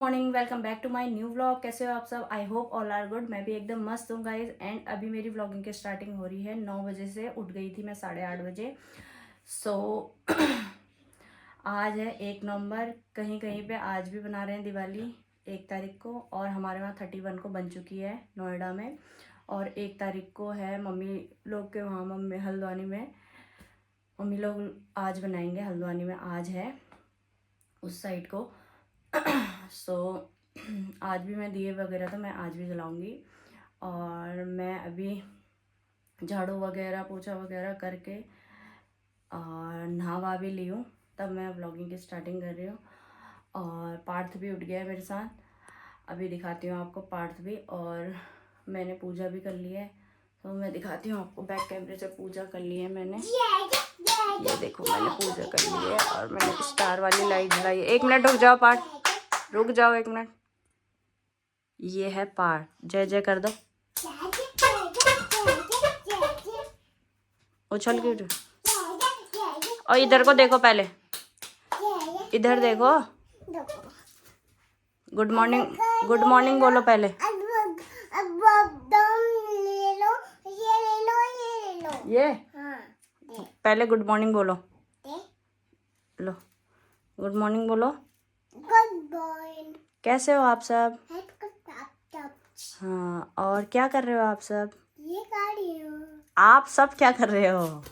Morning, welcome back to my new vlog. कैसे हो आप सब? I hope all are good. मैं भी एकदम मस्त हूँ गाइज। एंड अभी मेरी व्लॉगिंग की स्टार्टिंग हो रही है 9 बजे से। उठ गई थी मैं 8:30 बजे। सो आज है 1 नवंबर। कहीं कहीं पे आज भी बना रहे हैं दिवाली 1 तारीख को, और हमारे वहाँ 31 को बन चुकी है नोएडा में। और 1 तारीख को है मम्मी लोग के वहाँ, मम्मी हल्द्वानी में मम्मी लोग आज बनाएंगे। हल्द्वानी में आज है उस साइड को। सो आज भी मैं दिए वगैरह तो मैं आज भी जलाऊंगी। और मैं अभी झाड़ू वगैरह पोछा वगैरह करके और नहा भी ली हूँ, तब मैं व्लॉगिंग की स्टार्टिंग कर रही हूँ। और पार्थ भी उठ गया है मेरे साथ। अभी दिखाती हूँ आपको पार्थ भी। और मैंने पूजा भी कर ली है, तो मैं दिखाती हूँ आपको। बैक कैमरे से पूजा कर ली है मैंने। ये देखो, मैंने पूजा कर ली है और मैंने स्टार वाली लाइट जलाई है। 1 मिनट रुक जाओ पार्थ, रुक जाओ 1 मिनट। ये है पार्थ, जय जय कर दो। उछल के उठ। और इधर को देखो, पहले इधर देखो। गुड मॉर्निंग, गुड मॉर्निंग बोलो पहले। ये पहले गुड मॉर्निंग बोलो। लो, गुड मॉर्निंग बोलो। Good morning. कैसे हो आप सब? हाँ, और क्या कर रहे हो आप सब? ये कर रही हूँ। आप सब क्या कर रहे हो?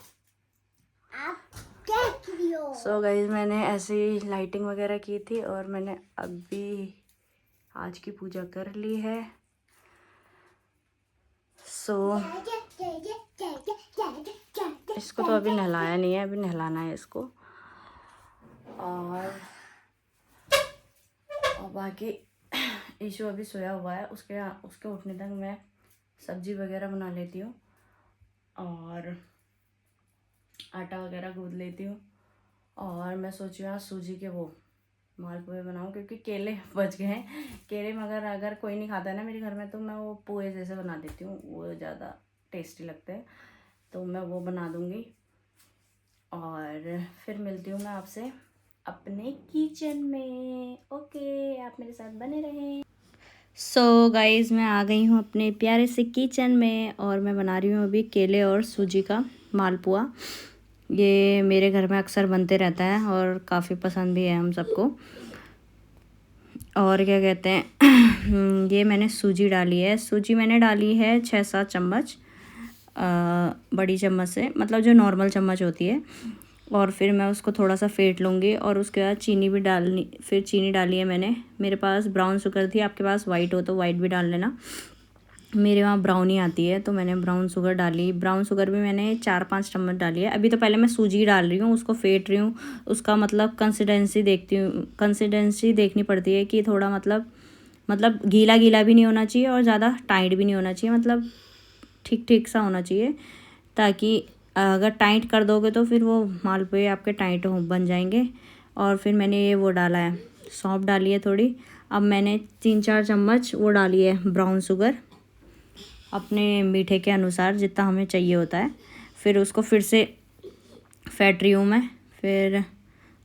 सो गाइज, मैंने ऐसे ही लाइटिंग वगैरह की थी और मैंने अभी आज की पूजा कर ली है। सो इसको तो अभी नहलाया नहीं है, अभी नहलाना है इसको। और बाकी ईशु अभी सोया हुआ है। उसके उठने तक मैं सब्जी वगैरह बना लेती हूँ और आटा वगैरह गूँथ लेती हूँ। और मैं सोच रही हूँ आज सूजी के वो मालपुए बनाऊँ, क्योंकि केले बच गए हैं। केले मगर अगर कोई नहीं खाता है ना मेरे घर में, तो मैं वो पोहे जैसे बना देती हूँ, वो ज़्यादा टेस्टी लगते हैं, तो मैं वो बना दूँगी। और फिर मिलती हूँ मैं आपसे अपने किचन में। ओके, आप मेरे साथ बने रहें। सो गाइज़, मैं आ गई हूँ अपने प्यारे से किचन में और मैं बना रही हूँ अभी केले और सूजी का मालपुआ। ये मेरे घर में अक्सर बनते रहता है और काफ़ी पसंद भी है हम सबको। और क्या कहते हैं ये मैंने सूजी डाली है। सूजी मैंने डाली है 6-7 चम्मच, बड़ी चम्मच से, मतलब जो नॉर्मल चम्मच होती है। और फिर मैं उसको थोड़ा सा फेंट लूँगी और उसके बाद चीनी भी डालनी। फिर चीनी डाली है मैंने। मेरे पास ब्राउन शुगर थी, आपके पास वाइट हो तो वाइट भी डाल लेना। मेरे वहाँ ब्राउन ही आती है, तो मैंने ब्राउन शुगर डाली। ब्राउन शुगर भी मैंने 4-5 चम्मच डाली है। अभी तो पहले मैं सूजी डाल रही हूँ, उसको फेंट रही हूँ। उसका मतलब कंसिस्टेंसी देखती हूँ, कंसिस्टेंसी देखनी पड़ती है कि थोड़ा मतलब गीला गीला भी नहीं होना चाहिए और ज़्यादा टाइट भी नहीं होना चाहिए, मतलब ठीक ठीक सा होना चाहिए। ताकि अगर टाइट कर दोगे तो फिर वो मालपुए आपके टाइट बन जाएंगे। और फिर मैंने ये वो डाला है, सौंफ डाली है थोड़ी। अब मैंने 3-4 चम्मच वो डाली है ब्राउन शुगर, अपने मीठे के अनुसार जितना हमें चाहिए होता है। फिर उसको फिर से फेंट रही हूँ मैं। फिर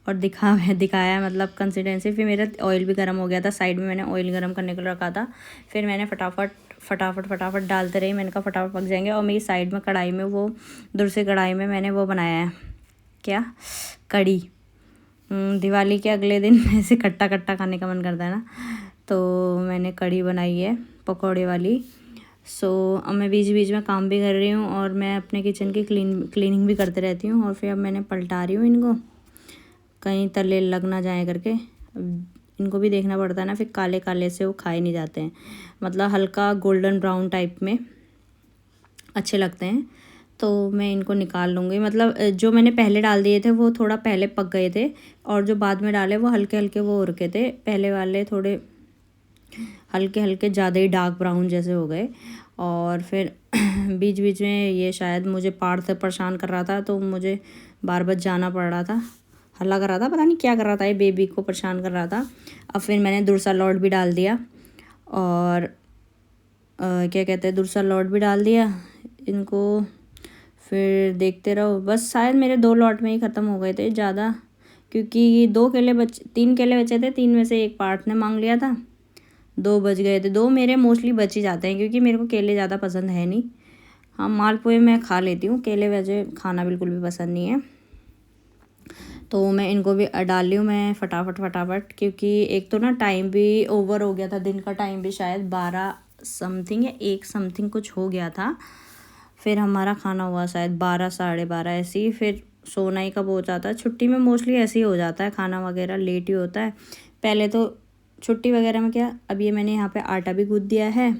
और दिखाया मतलब कंसिस्टेंसी। फिर मेरा ऑयल भी गर्म हो गया था, साइड में मैंने ऑयल गर्म करने के लिए रखा था। फिर मैंने फटाफट डालते रही। मैंने कहा फटाफट पक जाएंगे। और मेरी साइड में कढ़ाई में वो दूसरी कढ़ाई में मैंने वो बनाया है, क्या, कढ़ी। दिवाली के अगले दिन ऐसे खट्टा खट्टा खाने का मन करता है ना, तो मैंने कढ़ी बनाई है पकौड़े वाली। सो अब मैं बीच बीच में काम भी कर रही हूँ और मैं अपने किचन की क्लीनिंग भी करते रहती हूँ। और फिर अब मैंने पलटा रही हूँ इनको, कहीं तले लग ना जाए करके। इनको भी देखना पड़ता है ना, फिर काले काले से वो खाए नहीं जाते हैं। मतलब हल्का गोल्डन ब्राउन टाइप में अच्छे लगते हैं। तो मैं इनको निकाल लूँगी। मतलब जो मैंने पहले डाल दिए थे वो थोड़ा पहले पक गए थे, और जो बाद में डाले वो हल्के हल्के वो हो रखे थे। पहले वाले थोड़े हल्के हल्के ज़्यादा ही डार्क ब्राउन जैसे हो गए। और फिर बीच बीच में ये शायद मुझे पार्थ परेशान कर रहा था, तो मुझे बार बार जाना पड़ रहा था। हल्ला कर रहा था, पता नहीं क्या कर रहा था, ये बेबी को परेशान कर रहा था। अब फिर मैंने दुरसा लौट भी डाल दिया और क्या कहते हैं, दुरसा लौट भी डाल दिया इनको। फिर देखते रहो, बस शायद मेरे 2 लॉट में ही ख़त्म हो गए थे, ज़्यादा क्योंकि 3 केले बचे थे, 3 में से एक पार्थ ने मांग लिया था, 2 बच गए थे। 2 मेरे मोस्टली बच ही जाते हैं क्योंकि मेरे को केले ज़्यादा पसंद है नहीं। हाँ, मालपुए मैं खा लेती हूँ, केले वैसे खाना बिल्कुल भी पसंद नहीं है। तो मैं इनको भी डाल ली हूँ मैं फटाफट, क्योंकि एक तो ना टाइम भी ओवर हो गया था, दिन का टाइम भी शायद 12 समथिंग या 1 समथिंग कुछ हो गया था। फिर हमारा खाना हुआ शायद 12 साढ़े 12 ऐसे ही। फिर सोना ही कब हो जाता है, छुट्टी में मोस्टली ऐसे ही हो जाता है, खाना वगैरह लेट ही होता है। पहले तो छुट्टी वगैरह में क्या, अब ये मैंने यहाँ पे आटा भी गूँथ दिया है,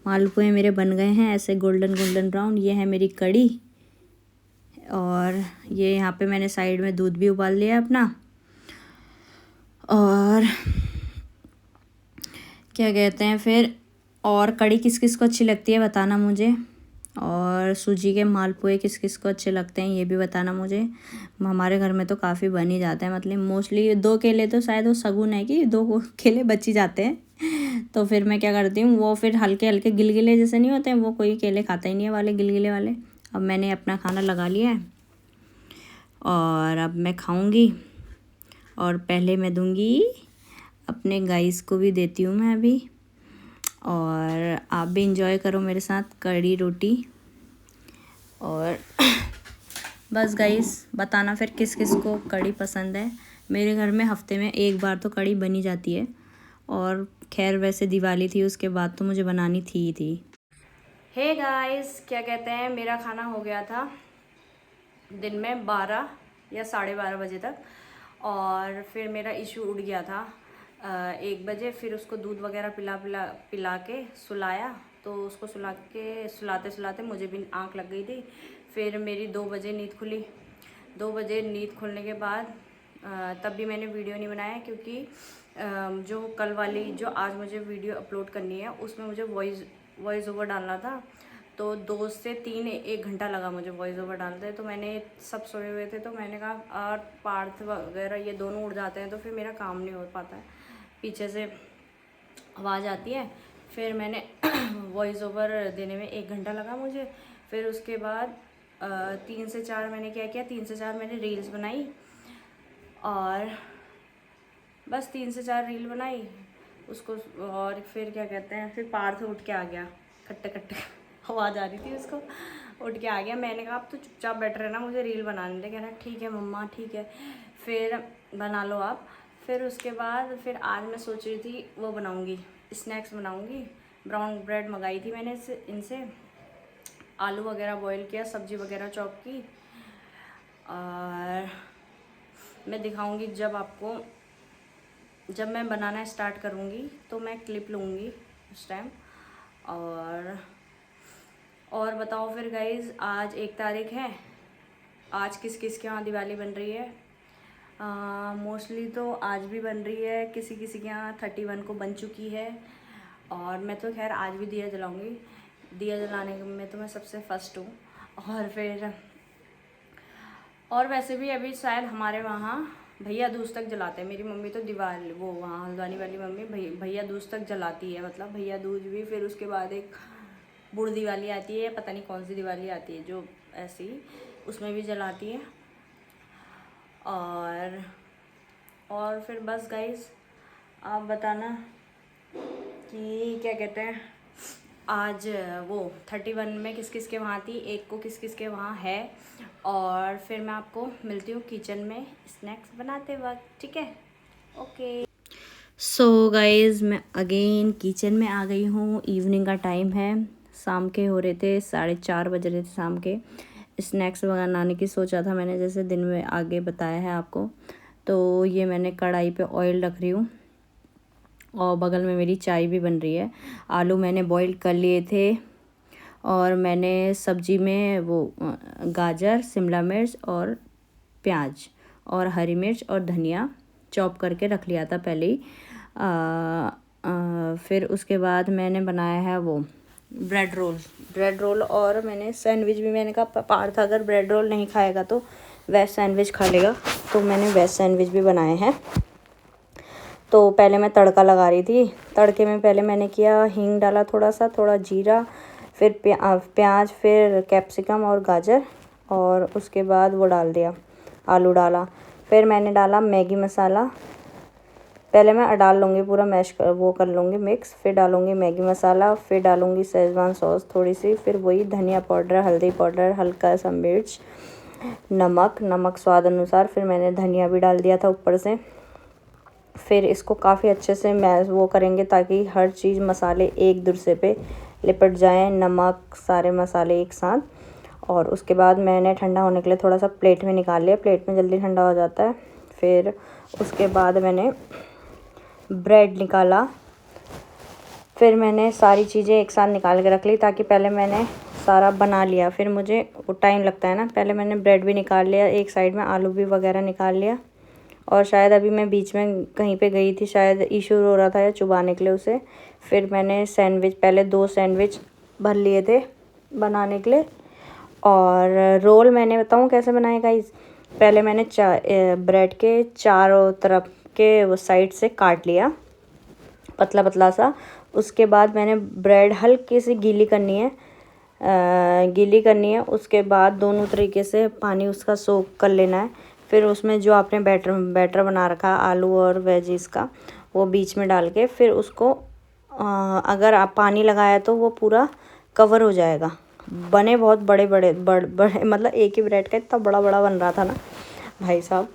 मालपुए मेरे बन गए हैं ऐसे गोल्डन ब्राउन। ये है मेरी कड़ी, और ये यहाँ पे मैंने साइड में दूध भी उबाल लिया अपना। और क्या कहते हैं फिर, और कड़ी किस किस को अच्छी लगती है बताना मुझे, और सूजी के मालपुए किस किस को अच्छे लगते हैं ये भी बताना मुझे। हमारे घर में तो काफ़ी बन ही जाते हैं, मतलब मोस्टली 2 केले तो शायद वो शगुन है कि 2 केले बच ही जाते हैं। तो फिर मैं क्या करती हूँ, वो फिर हल्के हल्के गिलगिले जैसे नहीं होते हैं, वो कोई केले खाता ही नहीं है वाले गिलगिले वाले। अब मैंने अपना खाना लगा लिया है और अब मैं खाऊंगी, और पहले मैं दूंगी अपने गाइस को भी देती हूँ मैं अभी, और आप भी इंजॉय करो मेरे साथ कड़ी रोटी। और बस गाइस बताना फिर किस किस को कड़ी पसंद है। मेरे घर में हफ्ते में 1 बार तो कड़ी बनी जाती है, और खैर वैसे दिवाली थी उसके बाद तो मुझे बनानी थी। हे गाइस, क्या कहते हैं, मेरा खाना हो गया था दिन में 12 या साढ़े 12 बजे तक, और फिर मेरा इशू उठ गया था 1 बजे। फिर उसको दूध वगैरह पिला के सुलाया, तो उसको सुलाते सुलाते मुझे भी आँख लग गई थी। फिर मेरी 2 बजे नींद खुली। 2 बजे नींद खुलने के बाद तब भी मैंने वीडियो नहीं बनाया, क्योंकि जो कल वाली जो आज मुझे वीडियो अपलोड करनी है उसमें मुझे वॉइस ओवर डालना था। तो 2 से 3 1 घंटा लगा मुझे वॉइस ओवर डालते। तो मैंने सब सोए हुए थे, तो मैंने कहा और पार्थ वगैरह ये दोनों उड़ जाते हैं तो फिर मेरा काम नहीं हो पाता है, पीछे से आवाज़ आती है। फिर मैंने वॉइस ओवर देने में 1 घंटा लगा मुझे। फिर उसके बाद 3 से 4 मैंने क्या किया, 3 से 4 मैंने रील्स बनाई, और बस 3 से 4 रील बनाई उसको। और फिर क्या कहते हैं, फिर पार्थ उठ के आ गया, खट्टे आवाज़ आ रही थी उसको, उठ के आ गया। मैंने कहा अब तो चुपचाप बैठ रहना, मुझे रील बनाने दे। कह रहा ठीक है मम्मा ठीक है, फिर बना लो आप। फिर उसके बाद फिर आज मैं सोच रही थी वो बनाऊंगी, स्नैक्स बनाऊंगी। ब्राउन ब्रेड मंगाई थी मैंने इनसे, आलू वगैरह बॉईल किया, सब्जी वगैरह चॉप की, और मैं दिखाऊंगी जब मैं बनाना स्टार्ट करूंगी तो मैं क्लिप लूँगी उस टाइम। और बताओ फिर गाइज़, आज 1 तारीख है, आज किस किस के यहाँ दिवाली बन रही है। मोस्टली तो आज भी बन रही है, किसी किसी के यहाँ 31 को बन चुकी है, और मैं तो खैर आज भी दिया जलाऊंगी। दिया जलाने में तो मैं सबसे फर्स्ट हूँ। और वैसे भी अभी शायद हमारे वहाँ भैया दूज तक जलाते हैं। मेरी मम्मी तो दिवाली वो वहाँ हल्द्वानी वाली मम्मी भैया दूज तक जलाती है, मतलब भैया दूज भी। फिर उसके बाद एक बुढ़ दिवाली आती है, पता नहीं कौन सी दिवाली आती है जो ऐसी, उसमें भी जलाती है। और फिर बस गाइस आप बताना कि क्या कहते हैं, आज वो 31 में किस किस के वहाँ थी, 1 को किस किस के वहाँ है। और फिर मैं आपको मिलती हूँ किचन में स्नैक्स बनाते वक्त, ठीक है। ओके सो गाइज़, मैं अगेन किचन में आ गई हूँ। इवनिंग का टाइम है, शाम के हो रहे थे 4:30 बज रहे थे शाम के। स्नैक्स बनाने की सोचा था मैंने, जैसे दिन में आगे बताया है आपको। तो ये मैंने कढ़ाई पे ऑयल रख रही हूँ, और बगल में मेरी चाय भी बन रही है। आलू मैंने बॉईल कर लिए थे, और मैंने सब्जी में वो गाजर, शिमला मिर्च और प्याज और हरी मिर्च और धनिया चॉप करके रख लिया था पहले ही। फिर उसके बाद मैंने बनाया है वो ब्रेड रोल, और मैंने सैंडविच भी। मैंने कहा पार्थ अगर ब्रेड रोल नहीं खाएगा तो वेज सैंडविच खा लेगा, तो मैंने वेज सैंडविच भी बनाए हैं। तो पहले मैं तड़का लगा रही थी। तड़के में पहले मैंने किया, हींग डाला थोड़ा जीरा, फिर प्याज, फिर कैप्सिकम और गाजर, और उसके बाद वो डाल दिया, आलू डाला। फिर मैंने डाला मैगी मसाला, पहले मैं डाल लूँगी पूरा वो कर लूँगी मिक्स, फिर डालूँगी मैगी मसाला, फिर डालूँगी शेज़वान सॉस थोड़ी सी, फिर वही धनिया पाउडर, हल्दी पाउडर, हल्का सा मिर्च, नमक स्वाद अनुसार, फिर मैंने धनिया भी डाल दिया था ऊपर से। फिर इसको काफ़ी अच्छे से वो करेंगे ताकि हर चीज़ मसाले एक दूसरे पे लिपट जाएं, नमक सारे मसाले एक साथ। और उसके बाद मैंने ठंडा होने के लिए थोड़ा सा प्लेट में निकाल लिया, प्लेट में जल्दी ठंडा हो जाता है। फिर उसके बाद मैंने ब्रेड निकाला, फिर मैंने सारी चीज़ें एक साथ निकाल के रख ली ताकि पहले मैंने सारा बना लिया, फिर मुझे वो टाइम लगता है ना। पहले मैंने ब्रेड भी निकाल लिया, एक साइड में आलू भी वगैरह निकाल लिया। और शायद अभी मैं बीच में कहीं पे गई थी, शायद इशू हो रहा था या चुबाने के लिए उसे। फिर मैंने सैंडविच, पहले 2 सैंडविच भर लिए थे बनाने के लिए। और रोल मैंने बताऊँ कैसे बनाए गाइस। पहले मैंने ब्रेड के चारों तरफ के वो साइड से काट लिया पतला पतला सा। उसके बाद मैंने ब्रेड हल्की सी गीली करनी है, उसके बाद दोनों तरीके से पानी उसका सोक कर लेना है। फिर उसमें जो आपने बैटर बना रखा है आलू और वेजीज का, वो बीच में डाल के फिर उसको अगर आप पानी लगाया तो वो पूरा कवर हो जाएगा। बने बहुत बड़े मतलब एक ही ब्रेड का इतना बड़ा बड़ा बन रहा था ना भाई साहब,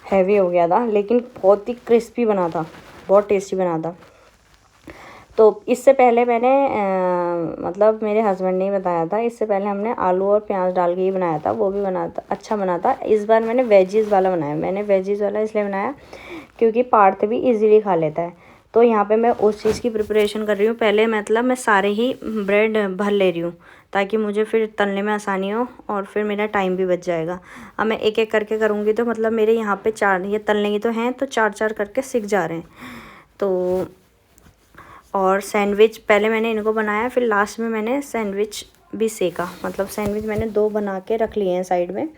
हैवी हो गया था, लेकिन बहुत ही क्रिस्पी बना था, बहुत टेस्टी बना था। तो इससे पहले मैंने मतलब मेरे हस्बैंड ने ही बताया था, इससे पहले हमने आलू और प्याज डाल के ही बनाया था, वो भी बना था, अच्छा बना था। इस बार मैंने वेजीज़ वाला बनाया। मैंने वेजीज़ वाला इसलिए बनाया क्योंकि पार्थ भी इजीली खा लेता है। तो यहाँ पे मैं उस चीज़ की प्रिपरेशन कर रही हूँ। पहले मतलब मैं सारे ही ब्रेड भर ले रही हूँ ताकि मुझे फिर तलने में आसानी हो और फिर मेरा टाइम भी बच जाएगा। अब मैं एक एक करके करूँगी तो मतलब मेरे यहाँ पे 4 ये तलने की तो हैं, तो 4-4 करके सिक जा रहे हैं। तो और सैंडविच पहले मैंने इनको बनाया, फिर लास्ट में मैंने सैंडविच भी सेका। मतलब सैंडविच मैंने 2 बना के रख लिए हैं साइड में।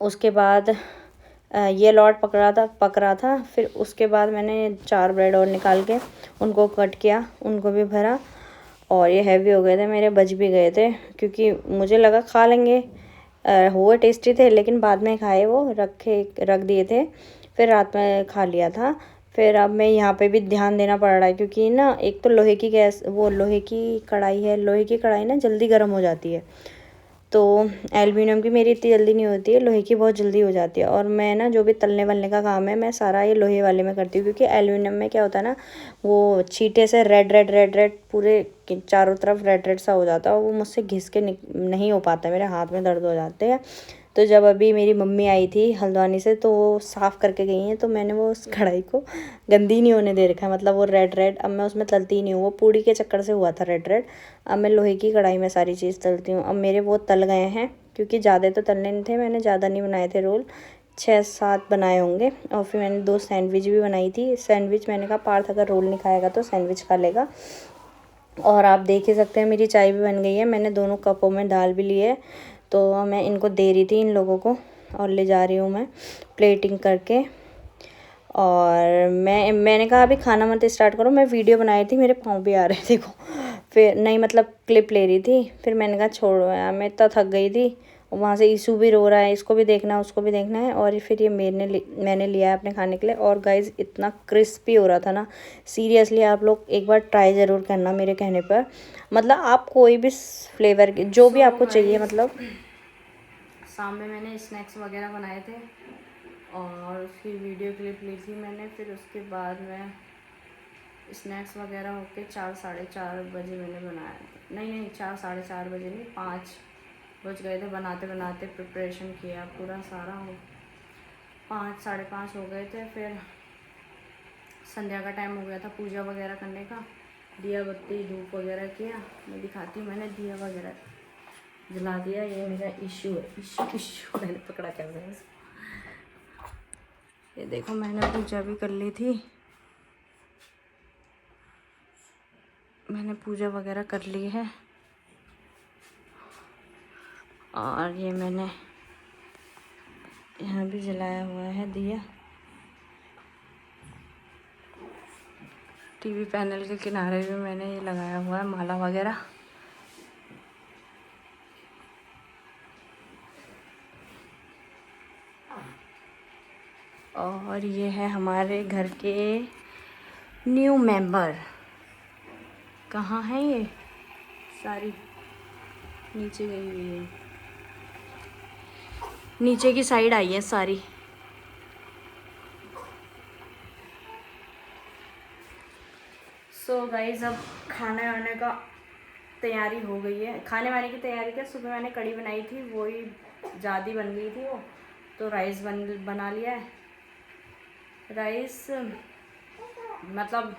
उसके बाद ये लॉट पक रहा था। फिर उसके बाद मैंने 4 ब्रेड और निकाल के उनको कट किया, उनको भी भरा। और ये हैवी हो गए थे मेरे, बच भी गए थे क्योंकि मुझे लगा खा लेंगे, हुए टेस्टी थे, लेकिन बाद में खाए वो रख दिए थे, फिर रात में खा लिया था। फिर अब मैं यहाँ पे भी ध्यान देना पड़ रहा है क्योंकि ना एक तो लोहे की कढ़ाई है, लोहे की कढ़ाई ना जल्दी गर्म हो जाती है। तो एल्युमिनियम की मेरी इतनी जल्दी नहीं होती है, लोहे की बहुत जल्दी हो जाती है। और मैं ना जो भी तलने वलने का काम है मैं सारा ये लोहे वाले में करती हूँ क्योंकि एल्युमिनियम में क्या होता है ना, वो छींटे से रेड पूरे चारों तरफ रेड सा हो जाता है, वो मुझसे घिस के नहीं हो पाता, मेरे हाथ में दर्द हो जाते हैं। तो जब अभी मेरी मम्मी आई थी हल्द्वानी से तो वो साफ़ करके गई हैं, तो मैंने वो उस कढ़ाई को गंदी नहीं होने दे रखा है, मतलब वो रेड अब मैं उसमें तलती ही नहीं हूँ, वो पूड़ी के चक्कर से हुआ था रेड। अब मैं लोहे की कढ़ाई में सारी चीज़ तलती हूँ। अब मेरे वो तल गए हैं क्योंकि ज़्यादा तो तलने नहीं थे, मैंने ज़्यादा नहीं बनाए थे रोल, 6-7 बनाए होंगे। और फिर मैंने 2 सैंडविच भी बनाई थी। सैंडविच मैंने कहा पार्थ अगर रोल नहीं खाएगा तो सैंडविच खा लेगा। और आप देख ही सकते हैं मेरी चाय भी बन गई है, मैंने दोनों कपों में डाल भी ली है। तो मैं इनको दे रही थी इन लोगों को और ले जा रही हूँ मैं प्लेटिंग करके। और मैंने कहा अभी खाना मत स्टार्ट करो, मैं वीडियो बनाई थी, मेरे पाँव भी आ रहे थे देखो। फिर नहीं मतलब क्लिप ले रही थी, फिर मैंने कहा छोड़ो यार, मैं इतना थक गई थी। वहाँ से ईशू भी रो रहा है, इसको भी देखना है उसको भी देखना है। और फिर ये मैंने लिया है अपने खाने के लिए। और गाइस इतना क्रिस्पी हो रहा था ना, सीरियसली आप लोग एक बार ट्राई ज़रूर करना मेरे कहने पर। मतलब आप कोई भी फ्लेवर के जो भी आपको चाहिए, मतलब शाम में मैंने स्नैक्स वगैरह बनाए थे और उसकी वीडियो क्लिप ली थी मैंने। फिर उसके बाद मैं स्नैक्स वगैरह होके 4-4:30 बजे मैंने बनाया, नहीं 4-4:30 बजे नहीं, 5 बज गए थे बनाते बनाते, प्रिपरेशन किया पूरा सारा, हो 5-5:30 हो गए थे। फिर संध्या का टाइम हो गया था पूजा वगैरह करने का, दिया बत्ती धूप वगैरह किया। मैं दिखाती हूँ, मैंने दिया वगैरह जला दिया। ये मेरा इशू है, इशू मैंने पकड़ा कैसे है। ये देखो मैंने पूजा भी कर ली थी, मैंने पूजा वगैरह कर ली है। और ये मैंने यहाँ भी जलाया हुआ है दिया, टीवी पैनल के किनारे भी मैंने ये लगाया हुआ है माला वगैरह। और ये है हमारे घर के न्यू मेंबर। कहाँ है ये? सारी नीचे गई हुई है, नीचे की साइड आई है सारी। सो गाइस, अब खाने वाने का तैयारी हो गई है। खाने वाने की तैयारी क्या, सुबह मैंने कढ़ी बनाई थी, वही ज़्यादा बन गई थी वो, तो राइस बना लिया है। राइस मतलब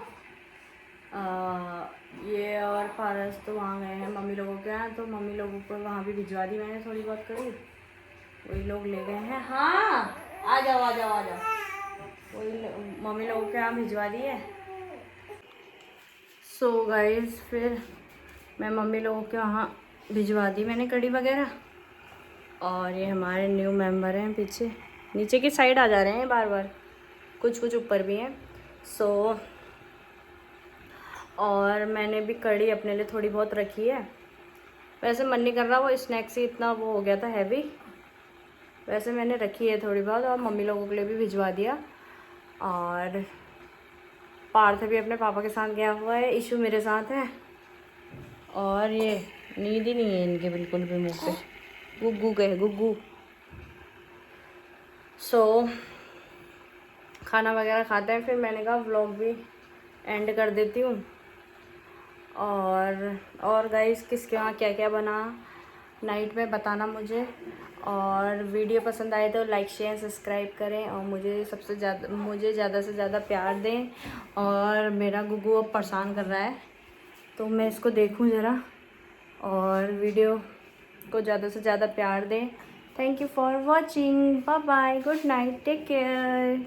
ये और पारस तो वहाँ गए हैं मम्मी लोगों के यहाँ, तो मम्मी लोगों को वहाँ भी भिजवा दी मैंने थोड़ी बहुत कढ़ी, वही लोग ले गए हैं। हाँ, आ जाओ आ जाओ आ जाओ। वही मम्मी लोगों के यहाँ भिजवा दी है। सो गाइस, फिर मैं मम्मी लोगों के वहाँ भिजवा दी मैंने कढ़ी वगैरह। और ये हमारे न्यू मेंबर हैं, पीछे नीचे की साइड आ जा रहे हैं बार बार, कुछ कुछ ऊपर भी हैं। सो और मैंने भी कढ़ी अपने लिए थोड़ी बहुत रखी है। वैसे मन नहीं कर रहा, वो स्नैक्स से इतना वो हो गया था हैवी। वैसे मैंने रखी है थोड़ी बहुत, और मम्मी लोगों के लिए भी भिजवा दिया। और पार्थ भी अपने पापा के साथ गया हुआ है, इशू मेरे साथ है। और ये नींद ही नहीं है इनके बिल्कुल भी मुँह पे, गुग्गू गए गुग्गू। सो खाना वगैरह खाते हैं, फिर मैंने कहा व्लॉग भी एंड कर देती हूँ। और गाइस, किसके वहाँ क्या क्या बना नाइट में बताना मुझे। और वीडियो पसंद आए तो लाइक शेयर सब्सक्राइब करें, और मुझे ज़्यादा से ज़्यादा प्यार दें। और मेरा गुग्गू अब परेशान कर रहा है, तो मैं इसको देखूं ज़रा, और वीडियो को ज़्यादा से ज़्यादा प्यार दें। Thank you for watching, bye bye, good night, take care.